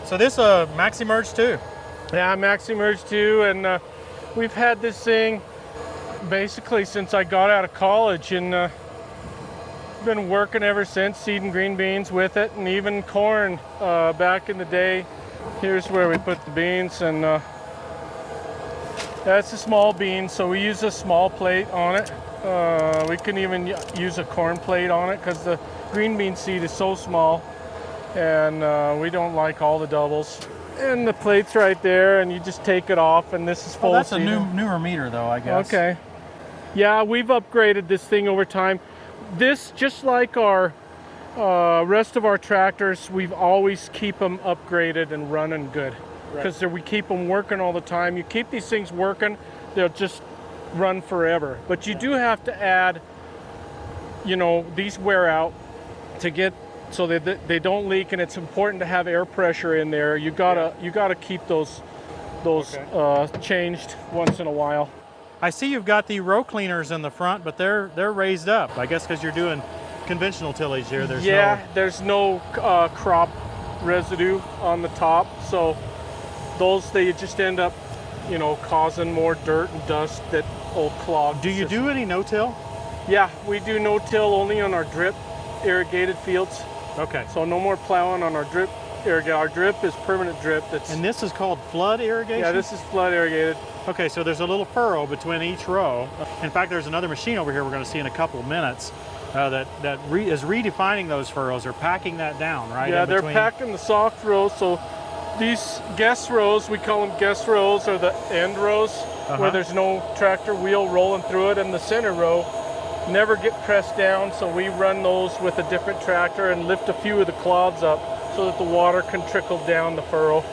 So this Maxi Merge too? Yeah, Maxi Merge 2, and we've had this thing basically since I got out of college, and been working ever since, seeding green beans with it, and even corn back in the day. Here's where we put the beans, and that's a small bean, so we use a small plate on it. We can even use a corn plate on it because the green bean seed is so small, and we don't like all the doubles. And the plate's right there, and you just take it off, and this is full. Oh, that's seed. a newer meter though, I guess. Okay. Yeah, we've upgraded this thing over time. This, just like our rest of our tractors, we've always keep them upgraded and running good. Because we keep them working all the time. You keep these things working, they'll just run forever. But you do have to add, you know, these wear out to get so that they don't leak, and it's important to have air pressure in there. You gotta keep those changed once in a while. I see you've got the row cleaners in the front, but they're raised up. I guess because you're doing conventional tillage here. There's no crop residue on the top, so those, they just end up, you know, causing more dirt and dust that will clog. Do you do any no-till? Yeah, we do no-till only on our drip irrigated fields. Okay. So no more plowing on our drip irrigate. Our drip is permanent drip. And this is called flood irrigation? Yeah, this is flood irrigated. Okay, so there's a little furrow between each row. In fact, there's another machine over here we're going to see in a couple of minutes that is redefining those furrows, or packing that down, right? Yeah, they're packing the soft rows. So these guest rows, we call them guest rows, or the end rows, where there's no tractor wheel rolling through it, and the center row never get pressed down, so we run those with a different tractor and lift a few of the clods up so that the water can trickle down the furrow.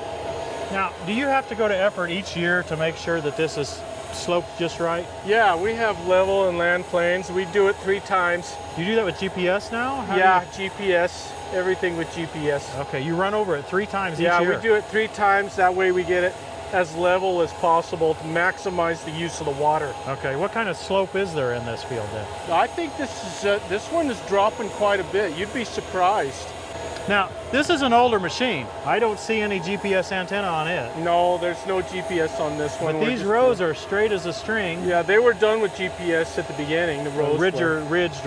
Now, do you have to go to effort each year to make sure that this is sloped just right? Yeah, we have level and land planes. We do it 3 times. You do that with GPS now? GPS, everything with GPS. Okay, you run over it 3 times each year? Yeah, we do it 3 times. That way we get it as level as possible to maximize the use of the water. Okay, what kind of slope is there in this field then? I think this one is dropping quite a bit. You'd be surprised. Now, this is an older machine. I don't see any GPS antenna on it. No, there's no GPS on this one. But these rows are straight as a string. Yeah, they were done with GPS at the beginning, the rows. Ridged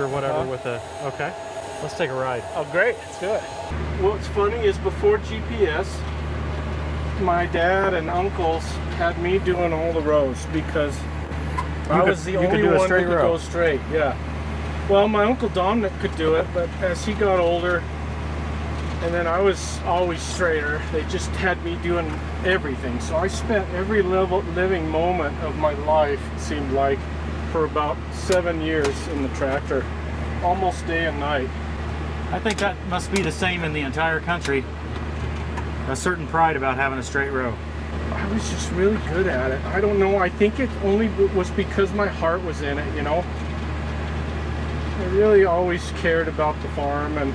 or whatever with the, okay. Let's take a ride. Oh, great, let's do it. What's funny is before GPS, my dad and uncles had me doing all the rows because I was the only one that could go straight. Yeah. Well, my Uncle Dominic could do it, but as he got older, and then I was always straighter, they just had me doing everything. So I spent every living moment of my life, it seemed like, for about 7 years in the tractor, almost day and night. I think that must be the same in the entire country. A certain pride about having a straight row. I was just really good at it. I don't know, I think it only was because my heart was in it, you know. I really always cared about the farm, and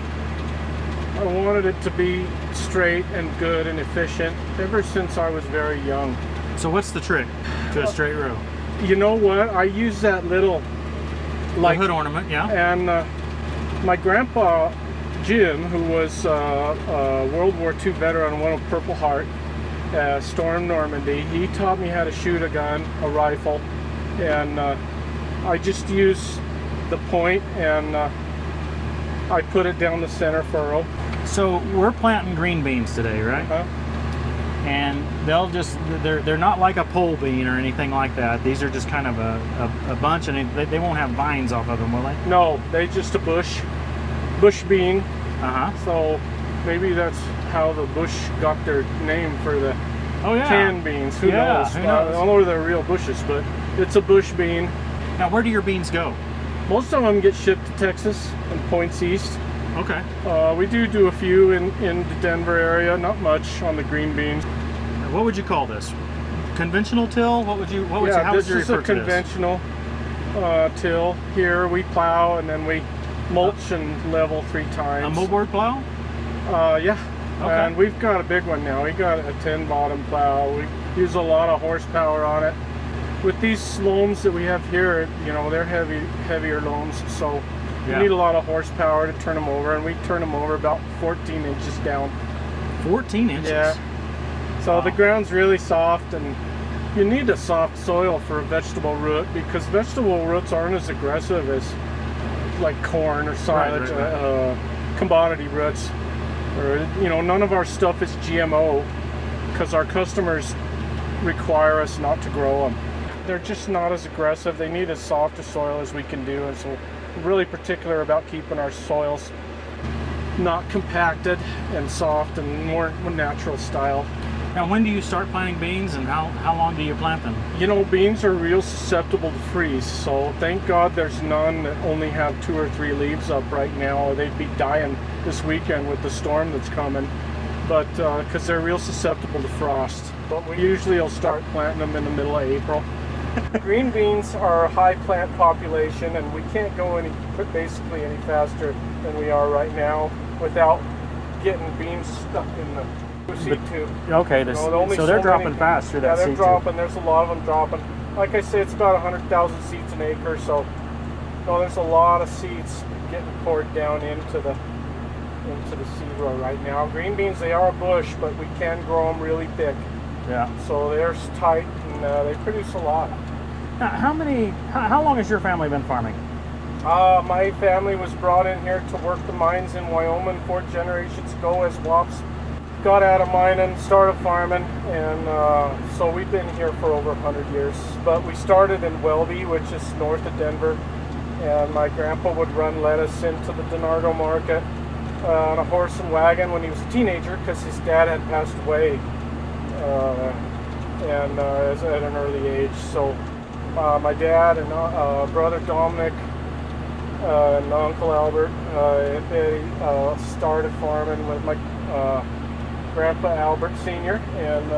I wanted it to be straight and good and efficient ever since I was very young. So what's the trick to a straight row? You know what? I use that little like hood ornament, yeah. And my grandpa Jim, who was a World War II veteran, won a Purple Heart, stormed Normandy. He taught me how to shoot a gun, a rifle, and I just use the point and I put it down the center furrow. So we're planting green beans today, right? And they're not like a pole bean or anything like that. These are just kind of a bunch, and they won't have vines off of them, will they? No, they just a bush bean. So maybe that's how the bush got their name for the canned beans. Who knows? Who knows? I don't know if they're real bushes, but it's a bush bean. Now, where do your beans go? Most of them get shipped to Texas and points east. Okay. We do a few in the Denver area, not much on the green beans. What would you call this? Conventional till? How would you refer to this? This is a conventional till. Here we plow and then we mulch and level 3 times. A moldboard plow? Yeah. Okay. And we've got a big one now. We got a 10 bottom plow. We use a lot of horsepower on it. With these loams that we have here, you know, they're heavier loams, so you need a lot of horsepower to turn them over, and we turn them over about 14 inches down 14 inches. Yeah. So the ground's really soft, and you need a soft soil for a vegetable root because vegetable roots aren't as aggressive as like corn or silage, commodity roots. Or, you know, none of our stuff is GMO because our customers require us not to grow them. They're just not as aggressive. They need as soft a soil as we can do, and so we're really particular about keeping our soils not compacted and soft and more natural style. Now, when do you start planting beans, and how long do you plant them? You know, beans are real susceptible to freeze, so thank God there's none that only have 2 or 3 leaves up right now, or they'd be dying this weekend with the storm that's coming. But because they're real susceptible to frost. But we usually will start planting them in the middle of April. Green beans are a high plant population, and we can't go basically any faster than we are right now without getting beans stuck in the seed tube. Okay, so they're dropping fast through that seed tube. Yeah, they're dropping. There's a lot of them dropping. Like I say, it's about 100,000 seeds an acre, so there's a lot of seeds getting poured down into the seed row right now. Green beans, they are a bush, but we can grow them really thick. Yeah. So they're tight, and they produce a lot. Now, how long has your family been farming? My family was brought in here to work the mines in Wyoming 4 generations ago as WAPs. Got out of mining, started farming, and so we've been here for over 100 years. But we started in Welby, which is north of Denver, and my grandpa would run lettuce into the Donardo market on a horse and wagon when he was a teenager because his dad had passed away at an early age. So my dad and brother Dominic and Uncle Albert, they started farming with my Grandpa Albert Sr., and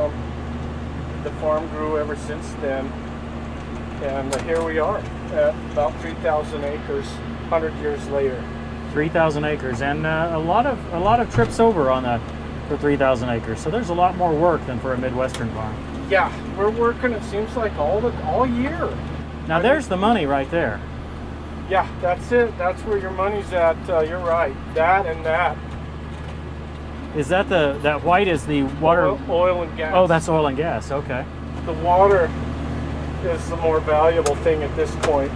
the farm grew ever since then. And here we are at about 3,000 acres, 100 years later. 3,000 acres, and a lot of trips over on that for 3,000 acres. So there's a lot more work than for a Midwestern farm. Yeah, we're working. It seems like all year. Now there's the money right there. Yeah, that's it. That's where your money's at. You're right. That and that. Is that that white is the water? Oil and gas. Oh, that's oil and gas. Okay. The water is the more valuable thing at this point,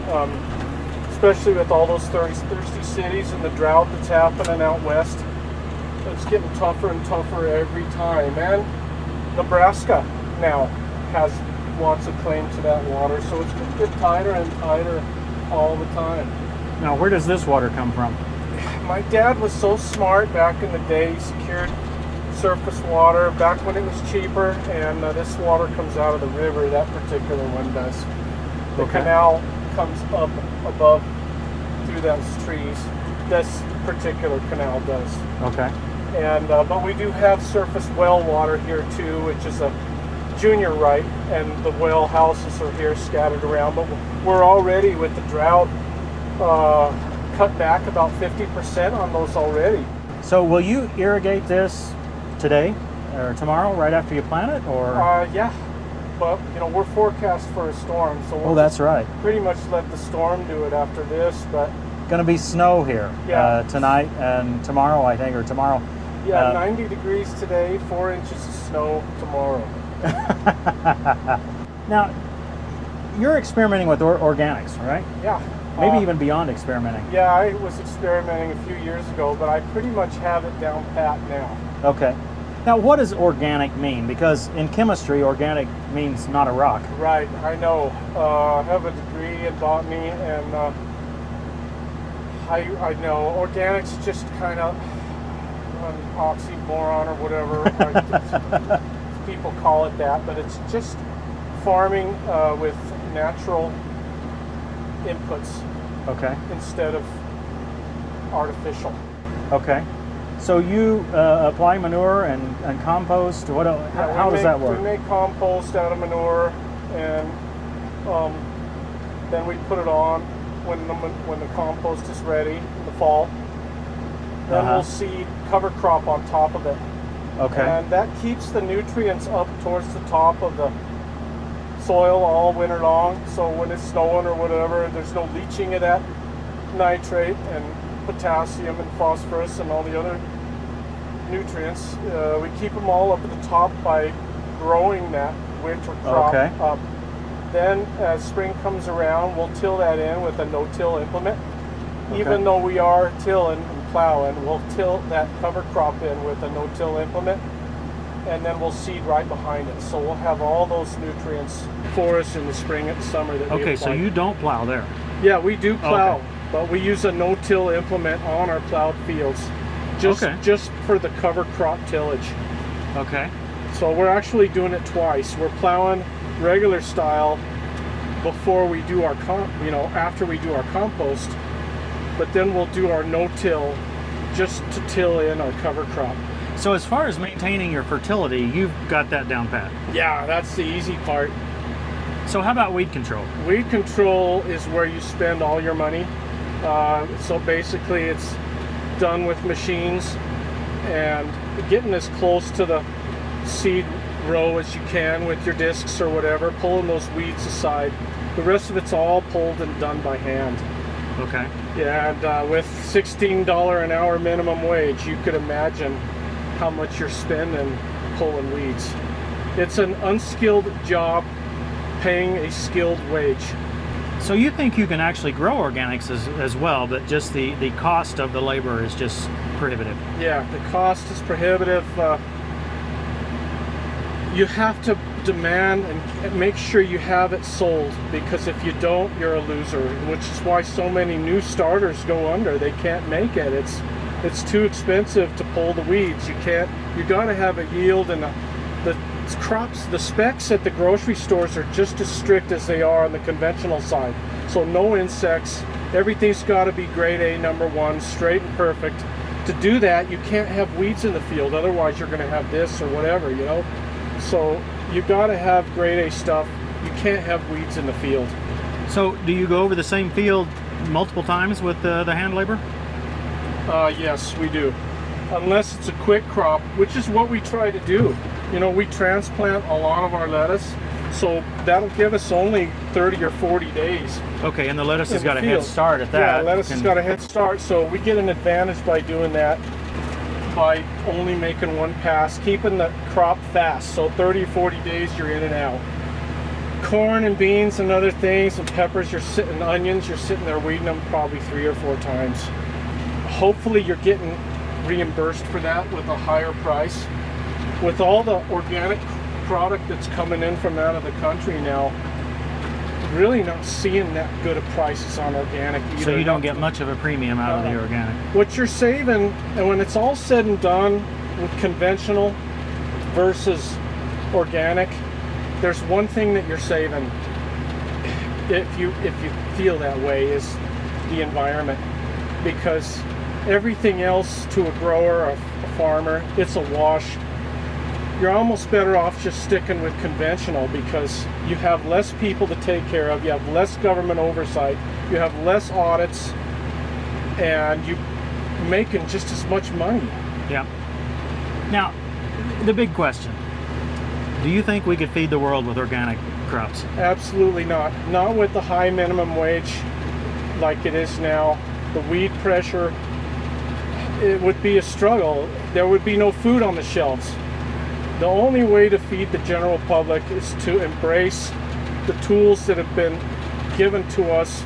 especially with all those thirsty cities and the drought that's happening out west. It's getting tougher and tougher every time. And Nebraska now has lots of claim to that water, so it's going to get tighter and tighter all the time. Now, where does this water come from? My dad was so smart back in the day. He secured surface water back when it was cheaper, and this water comes out of the river. That particular one does. The canal comes up above through those trees. This particular canal does. Okay. And but we do have surface well water here too, which is a junior right, and the well houses are here scattered around. But we're already, with the drought, cut back about 50% on those already. So will you irrigate this today or tomorrow, right after you plant it, or? Yeah, but we're forecast for a storm, so we'll that's right. pretty much let the storm do it after this. But going to be snow here tonight and tomorrow, I think, or tomorrow. Yeah, 90 degrees today, 4 inches of snow tomorrow. Now, you're experimenting with organics, right? Yeah. Maybe even beyond experimenting. Yeah, I was experimenting a few years ago, but I pretty much have it down pat now. Okay. Now, what does organic mean? Because in chemistry, organic means not a rock. Right, I know. I have a degree in botany, and I know organics is just kind of an oxymoron or whatever. People call it that, but it's just farming with natural inputs. Okay. Instead of artificial. Okay. So you apply manure and compost. How does that work? We make compost out of manure, and then we put it on when the compost is ready in the fall. Then we'll seed cover crop on top of it. Okay. And that keeps the nutrients up towards the top of the soil all winter long. So when it's snowing or whatever, there's no leaching of that nitrate and potassium and phosphorus and all the other nutrients. We keep them all up at the top by growing that winter crop up. Then as spring comes around, we'll till that in with a no-till implement. Even though we are tilling and plowing, we'll till that cover crop in with a no-till implement, and then we'll seed right behind it. So we'll have all those nutrients for us in the spring and summer that we apply. So you don't plow there? Yeah, we do plow, but we use a no-till implement on our plowed fields, just for the cover crop tillage. Okay. So we're actually doing it twice. We're plowing regular style before we do our after we do our compost, but then we'll do our no-till just to till in our cover crop. So as far as maintaining your fertility, you've got that down pat. Yeah, that's the easy part. So how about weed control? Weed control is where you spend all your money. So basically it's done with machines and getting as close to the seed row as you can with your discs or whatever, pulling those weeds aside. The rest of it's all pulled and done by hand. Okay. Yeah, and with $16 an hour minimum wage, you could imagine how much you're spending pulling weeds. It's an unskilled job paying a skilled wage. So you think you can actually grow organics as well, but just the cost of the labor is just prohibitive? Yeah, the cost is prohibitive. You have to demand and make sure you have it sold, because if you don't, you're a loser, which is why so many new starters go under. They can't make it. It's too expensive to pull the weeds. You got to have a yield, and the crops, the specs at the grocery stores are just as strict as they are on the conventional side. So no insects, everything's got to be grade A, #1, straight and perfect. To do that, you can't have weeds in the field, otherwise you're going to have this or whatever, you know. So you got to have grade A stuff. You can't have weeds in the field. So do you go over the same field multiple times with the hand labor? Yes, we do. Unless it's a quick crop, which is what we try to do. You know, we transplant a lot of our lettuce, so that'll give us only 30 or 40 days. Okay, and the lettuce has got a head start at that. Yeah, lettuce has got a head start, so we get an advantage by doing that, by only making one pass, keeping the crop fast. So 30 or 40 days, you're in and out. Corn and beans and other things, and peppers, onions, you're sitting there weeding them probably 3 or 4 times. Hopefully you're getting reimbursed for that with a higher price. With all the organic product that's coming in from out of the country now, really not seeing that good of prices on organic either. So you don't get much of a premium out of the organic. What you're saving, and when it's all said and done with conventional versus organic, there's one thing that you're saving, if you feel that way, is the environment. Because everything else to a grower, a farmer, it's a wash. You're almost better off just sticking with conventional, because you have less people to take care of, you have less government oversight, you have less audits, and you're making just as much money. Yeah. Now, the big question. Do you think we could feed the world with organic crops? Absolutely not. Not with the high minimum wage like it is now. The weed pressure, it would be a struggle. There would be no food on the shelves. The only way to feed the general public is to embrace the tools that have been given to us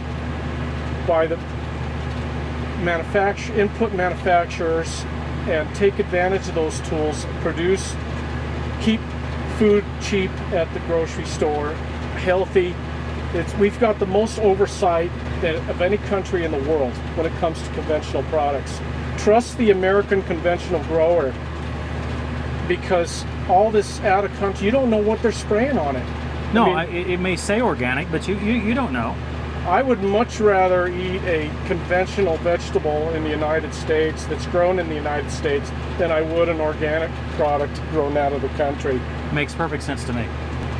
by the input manufacturers, and take advantage of those tools, keep food cheap at the grocery store, healthy. We've got the most oversight of any country in the world when it comes to conventional products. Trust the American conventional grower, because all this out of country, you don't know what they're spraying on it. No, it may say organic, but you don't know. I would much rather eat a conventional vegetable in the United States that's grown in the United States than I would an organic product grown out of the country. Makes perfect sense to me.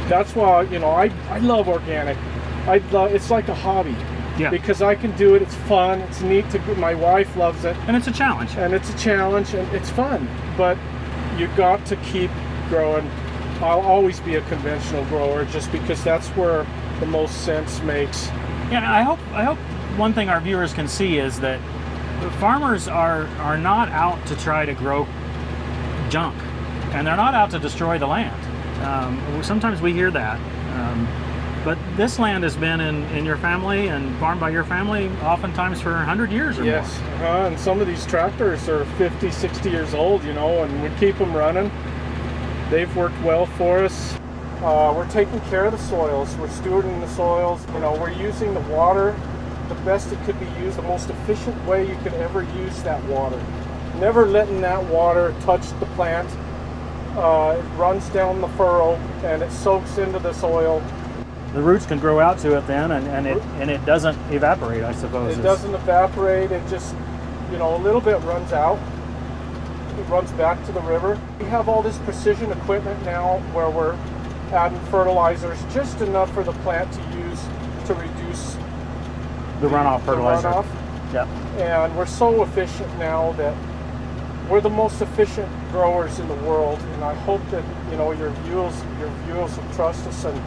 That's why, you know, I love organic. It's like a hobby. Yeah. Because I can do it. It's fun. It's neat my wife loves it. And it's a challenge. And it's a challenge, and it's fun. But you got to keep growing. I'll always be a conventional grower, just because that's where the most sense makes. Yeah, I hope one thing our viewers can see is that the farmers are not out to try to grow junk, and they're not out to destroy the land. Sometimes we hear that, but this land has been in your family and farmed by your family oftentimes for 100 years or yes. more. And some of these tractors are 50, 60 years old, you know, and we keep them running. They've worked well for us. We're taking care of the soils. We're stewarding the soils. You know, we're using the water the best it could be used, the most efficient way you could ever use that water. Never letting that water touch the plant. It runs down the furrow and it soaks into the soil. The roots can grow out to it then, and it doesn't evaporate, I suppose. It doesn't evaporate. It just, you know, a little bit runs out. It runs back to the river. We have all this precision equipment now where we're adding fertilizers just enough for the plant to use to reduce the runoff fertilizer. Yeah. And we're so efficient now that we're the most efficient growers in the world, and I hope that, you know, your viewers will trust us and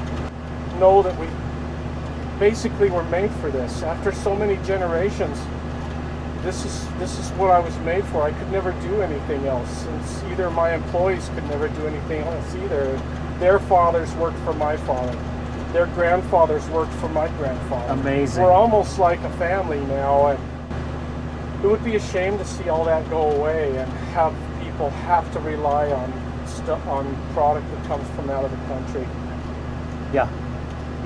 know that we basically were made for this. After so many generations, this is what I was made for. I could never do anything else, since either my employees could never do anything else either. Their fathers worked for my father. Their grandfathers worked for my grandfather. Amazing. We're almost like a family now, and it would be a shame to see all that go away and have people have to rely on product that comes from out of the country. Yeah,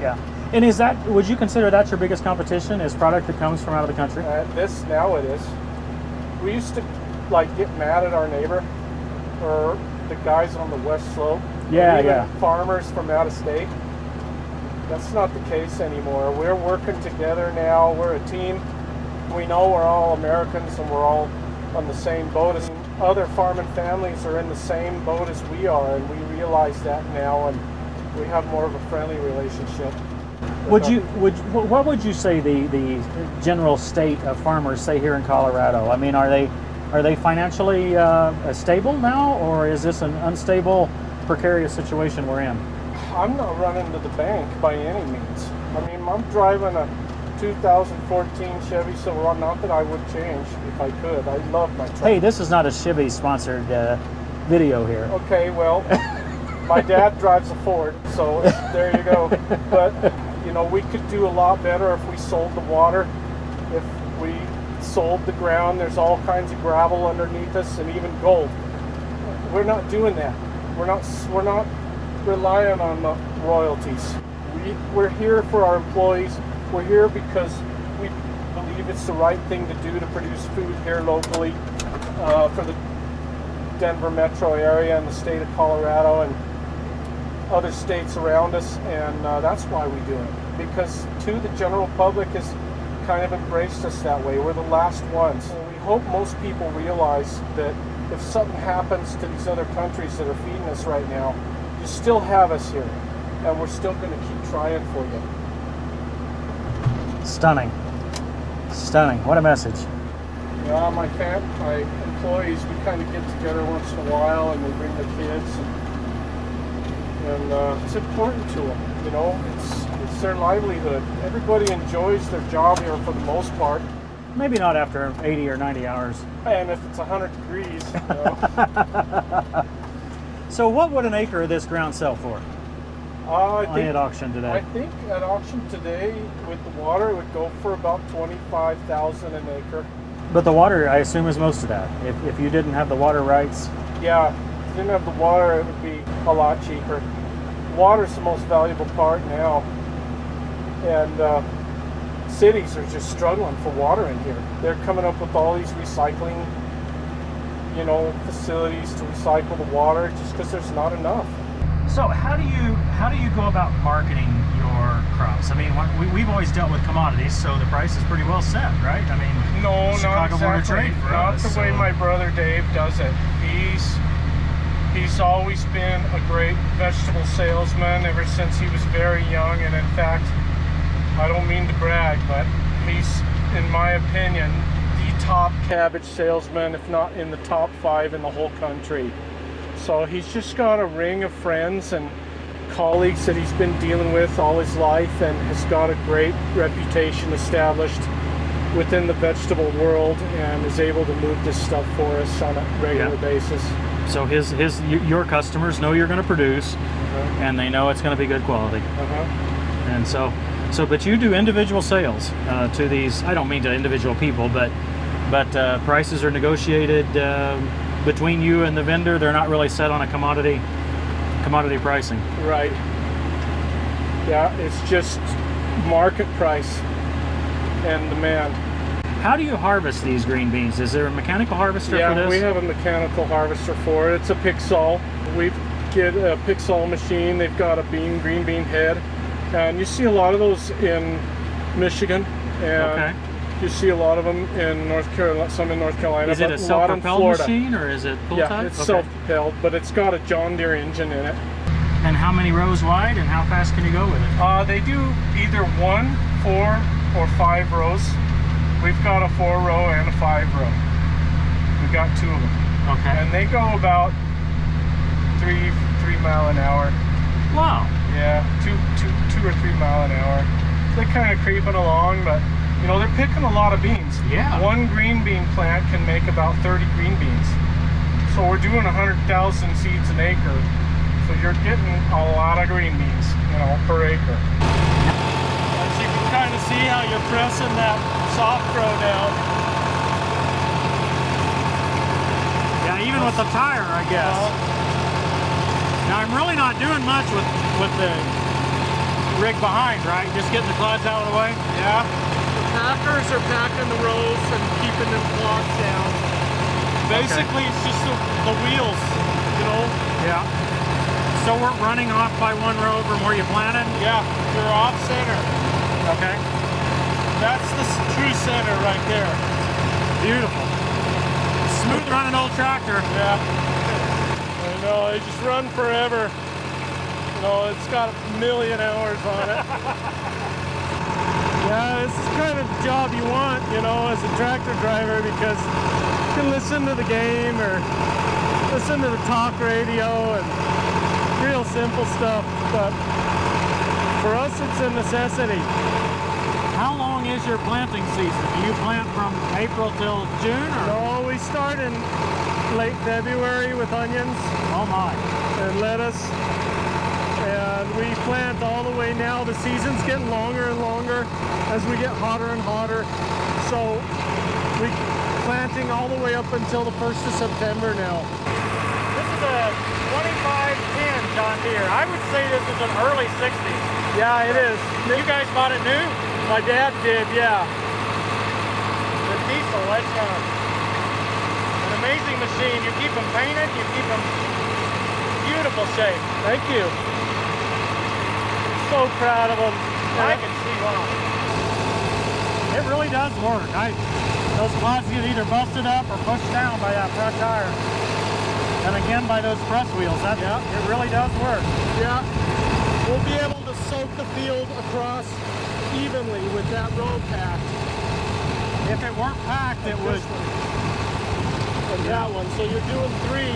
yeah. And is that, would you consider that your biggest competition, is product that comes from out of the country? Now it is. We used to like get mad at our neighbor or the guys on the west slope. Yeah, even yeah. Farmers from out of state. That's not the case anymore. We're working together now. We're a team. We know we're all Americans and we're all on the same boat. As other farming families are in the same boat as we are, and we realize that now, and we have more of a friendly relationship. What would you say the general state of farmers say here in Colorado? I mean, are they financially stable now, or is this an unstable, precarious situation we're in? I'm not running to the bank by any means. I mean, I'm driving a 2014 Chevy Silverado. Not that I would change if I could. I love my truck. Hey, this is not a Chevy sponsored video here. Okay, well, my dad drives a Ford, so there you go. But, you know, we could do a lot better if we sold the water, if we sold the ground. There's all kinds of gravel underneath us and even gold. We're not doing that. We're not relying on the royalties. We're here for our employees. We're here because we believe it's the right thing to do to produce food here locally for the Denver metro area and the state of Colorado and other states around us, and that's why we do it, because the general public has kind of embraced us that way. We're the last ones. And we hope most people realize that if something happens to these other countries that are feeding us right now, you still have us here, and we're still going to keep trying for you. Stunning. Stunning. What a message. Yeah, my employees, we kind of get together once in a while, and they bring their kids, and it's important to them. You know, it's their livelihood. Everybody enjoys their job here for the most part. Maybe not after 80 or 90 hours. And if it's 100 degrees, you know. So what would an acre of this ground sell for at auction today? I think at auction today, with the water, it would go for about $25,000 an acre. But the water, I assume, is most of that. If you didn't have the water rights? Yeah, if you didn't have the water, it would be a lot cheaper. Water's the most valuable part now. And cities are just struggling for water in here. They're coming up with all these recycling, you know, facilities to recycle the water just because there's not enough. So how do you go about marketing your crops? I mean, we've always dealt with commodities, so the price is pretty well set, right? I mean, no, Chicago not Board of exactly. Trade for Not us, the way my brother Dave does it. He's always been a great vegetable salesman ever since he was very young, and in fact, I don't mean to brag, but he's, in my opinion, the top cabbage salesman, if not in the top 5 in the whole country. So he's just got a ring of friends and colleagues that he's been dealing with all his life, and has got a great reputation established within the vegetable world, and is able to move this stuff for us on a regular basis. So your customers know you're going to produce, and they know it's going to be good quality. And so but you do individual sales to these. I don't mean to individual people, but prices are negotiated between you and the vendor. They're not really set on a commodity pricing. Right. Yeah, it's just market price and demand. How do you harvest these green beans? Is there a mechanical harvester for this? Yeah, we have a mechanical harvester for it. It's a Pixel. We get a Pixel machine. They've got a green bean head. And you see a lot of those in Michigan. And you see a lot of them in North Carolina, some in North Carolina. Is it a self-propelled machine or is it pull type? Yeah, it's self-propelled, but it's got a John Deere engine in it. And how many rows wide and how fast can you go with it? They do either 1, 4, or 5 rows. We've got a 4-row and a 5-row. We've got 2 of them. Okay. And they go about 3 mile an hour. Wow. Yeah, 2 or 3 mile an hour. They're kind of creeping along, but you know, they're picking a lot of beans. Yeah. One green bean plant can make about 30 green beans. So we're doing 100,000 seeds an acre. So you're getting a lot of green beans, you know, per acre. As you can kind of see how you're pressing that soft grow down. Yeah, even with the tire, I guess. Now I'm really not doing much with the rig behind, right? Just getting the clods out of the way? Yeah. The packers are packing the rows and keeping them clods down. Basically, it's just the wheels, you know? Yeah. So we're running off by 1 row from where you planted? Yeah, you're off center. Okay. That's the true center right there. Beautiful. Smooth running old tractor. Yeah. I know, they just run forever. You know, it's got 1,000,000 hours on it. Yeah, this is kind of the job you want, you know, as a tractor driver, because you can listen to the game or listen to the talk radio and real simple stuff, but for us it's a necessity. How long is your planting season? Do you plant from April till June? Or? No, we start in late February with onions. Oh my. And lettuce. And we plant all the way now. The season's getting longer and longer as we get hotter and hotter. So we're planting all the way up until the 1st of September now. This is a 2510 John Deere. I would say this is an early 60s. Yeah, it is. You guys bought it new? My dad did, yeah. The diesel, that's an amazing machine. You keep them painted, you keep them beautiful shape. Thank you. So proud of them. I can see why. It really does work. Those clods get either busted up or pushed down by that front tire. And again by those press wheels. It really does work. Yeah. We'll be able to soak the field across evenly with that row packed. If it weren't packed, it would. And that one. So you're doing 3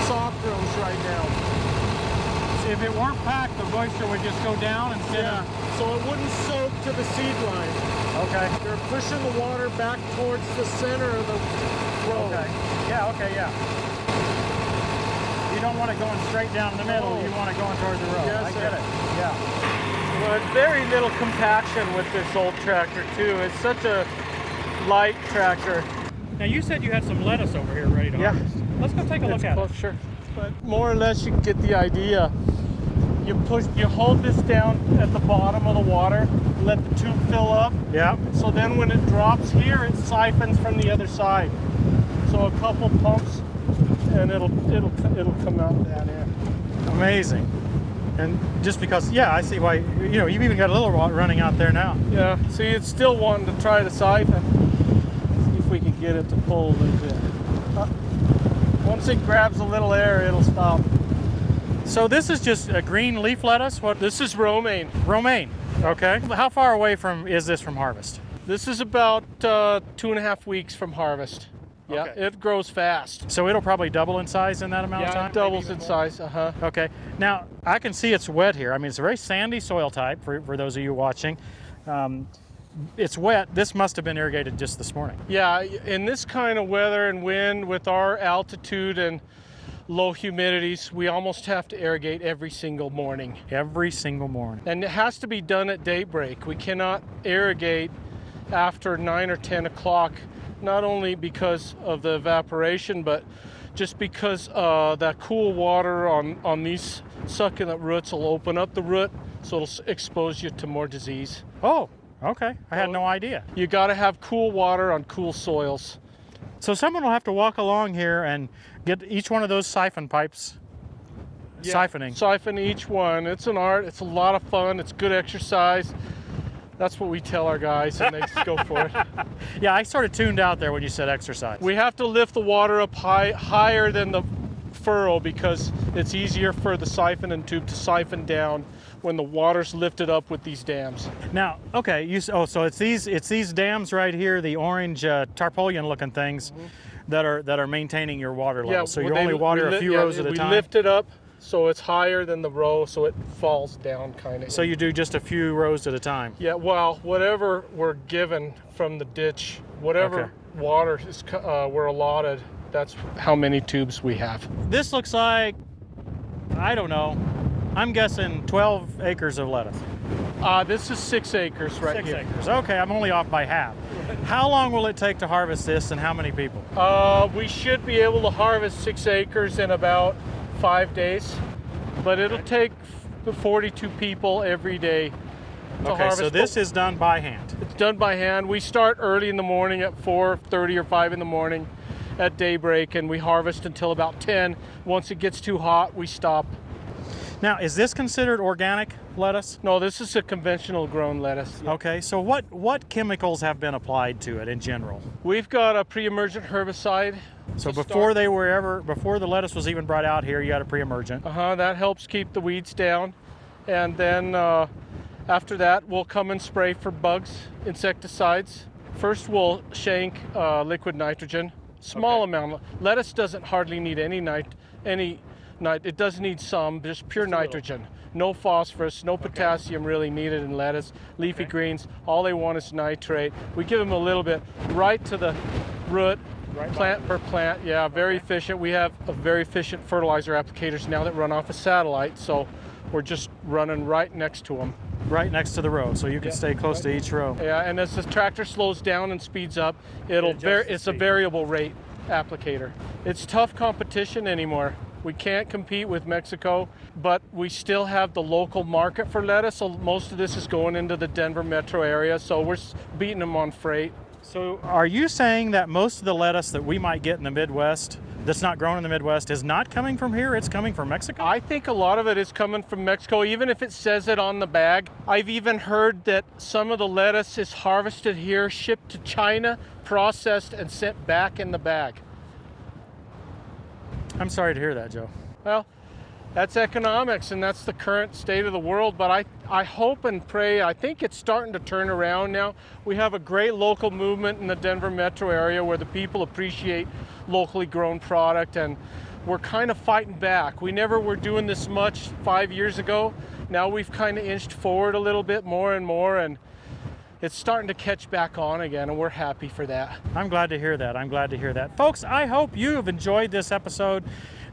soft rows right now. If it weren't packed, the moisture would just go down instead of... So it wouldn't soak to the seed line. Okay. You're pushing the water back towards the center of the row. Okay. Yeah. You don't want it going straight down the middle. You want it going towards the row. Yes, I get it. Yeah. Well, it's very little compaction with this old tractor too. It's such a light tractor. Now you said you had some lettuce over here ready to harvest. Let's go take a look at it. Sure. But more or less you can get the idea. You hold this down at the bottom of the water, let the tube fill up. Yeah. So then when it drops here, it siphons from the other side. So a couple pumps and it'll come out down here. Amazing. And just because, I see why, you've even got a little running out there now. Yeah, see, it's still wanting to try to siphon. See if we can get it to pull a little bit. Once it grabs a little air, it'll stop. So this is just a green leaf lettuce? What? This is romaine. Romaine, okay. How far away is this from harvest? This is about 2.5 weeks from harvest. Yeah, Okay. It grows fast. So it'll probably double in size in that amount of time? It doubles in size, Okay. Now, I can see it's wet here. I mean, it's a very sandy soil type for those of you watching. It's wet. This must have been irrigated just this morning. Yeah, in this kind of weather and wind with our altitude and low humidities, we almost have to irrigate every single morning. Every single morning. And it has to be done at daybreak. We cannot irrigate after 9 or 10 o'clock, not only because of the evaporation, but just because that cool water on these succulent roots will open up the root, so it'll expose you to more disease. Oh, okay. I had no idea. You got to have cool water on cool soils. So someone will have to walk along here and get each one of those siphon pipes, siphoning. Siphon each one. It's an art. It's a lot of fun. It's good exercise. That's what we tell our guys, and they just go for it. Yeah, I sort of tuned out there when you said exercise. We have to lift the water up higher than the furrow because it's easier for the siphoning tube to siphon down when the water's lifted up with these dams. Now, okay, so it's these dams right here, the orange tarpaulin-looking things, that are maintaining your water level. So you only water a few rows at a time. We lift it up so it's higher than the row, so it falls down kind of. So you do just a few rows at a time. Yeah, well, whatever we're given from the ditch, whatever water is we're allotted, that's how many tubes we have. This looks like, I don't know, I'm guessing 12 acres of lettuce. This is 6 acres right here. 6 acres. Okay, I'm only off by half. How long will it take to harvest this, and how many people? We should be able to harvest 6 acres in about 5 days, but it'll take 42 people every day to harvest. So this is done by hand. It's done by hand. We start early in the morning at 4:30 or 5 in the morning at daybreak, and we harvest until about 10. Once it gets too hot, we stop. Now, is this considered organic lettuce? No, this is a conventional grown lettuce. Okay, so what chemicals have been applied to it in general? We've got a pre-emergent herbicide. So before the lettuce was even brought out here, you had a pre-emergent. That helps keep the weeds down. And then after that, we'll come and spray for bugs, insecticides. First, we'll shank liquid nitrogen, small amount. Lettuce doesn't hardly need it does need some, just pure nitrogen. No phosphorus, no potassium really needed in lettuce. Leafy greens, all they want is nitrate. We give them a little bit right to the root, plant per plant. Yeah, very efficient. We have a very efficient fertilizer applicators now that run off a satellite, so we're just running right next to them. Right next to the row, so you can stay close to each row. Yeah, and as the tractor slows down and speeds up, it's a variable rate applicator. It's tough competition anymore. We can't compete with Mexico, but we still have the local market for lettuce, so most of this is going into the Denver metro area, so we're beating them on freight. So are you saying that most of the lettuce that we might get in the Midwest, that's not grown in the Midwest, is not coming from here, it's coming from Mexico? I think a lot of it is coming from Mexico, even if it says it on the bag. I've even heard that some of the lettuce is harvested here, shipped to China, processed, and sent back in the bag. I'm sorry to hear that, Joe. Well, that's economics, and that's the current state of the world, but I hope and pray, I think it's starting to turn around now. We have a great local movement in the Denver metro area where the people appreciate locally grown product, and we're kind of fighting back. We never were doing this much 5 years ago. Now we've kind of inched forward a little bit more and more, and it's starting to catch back on again, and we're happy for that. I'm glad to hear that. I'm glad to hear that. Folks, I hope you have enjoyed this episode.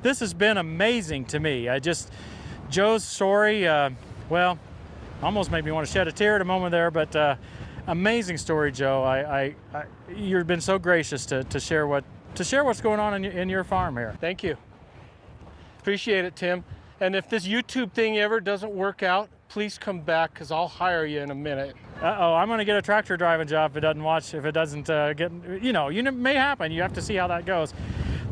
This has been amazing to me. Joe's story, well, almost made me want to shed a tear at a moment there, but amazing story, Joe. You've been so gracious to share what's going on in your farm here. Thank you. Appreciate it, Tim. And if this YouTube thing ever doesn't work out, please come back, because I'll hire you in a minute. I'm going to get a tractor driving job if it doesn't get, it may happen. You have to see how that goes.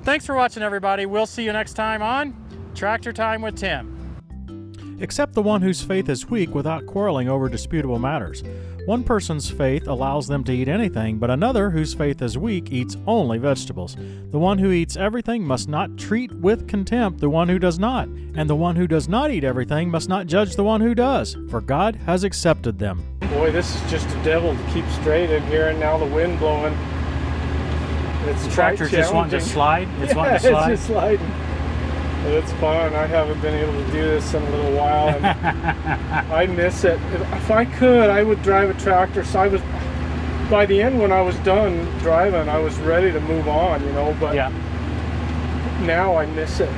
Thanks for watching, everybody. We'll see you next time on Tractor Time with Tim. Accept the one whose faith is weak without quarreling over disputable matters. One person's faith allows them to eat anything, but another whose faith is weak eats only vegetables. The one who eats everything must not treat with contempt the one who does not, and the one who does not eat everything must not judge the one who does, for God has accepted them. Boy, this is just a devil to keep straight in here, and now the wind blowing. The tractor's just wanting to slide? It's just sliding. But it's fun. I haven't been able to do this in a little while, and I miss it. If I could, I would drive a tractor. So by the end, when I was done driving, I was ready to move on, but now I miss it.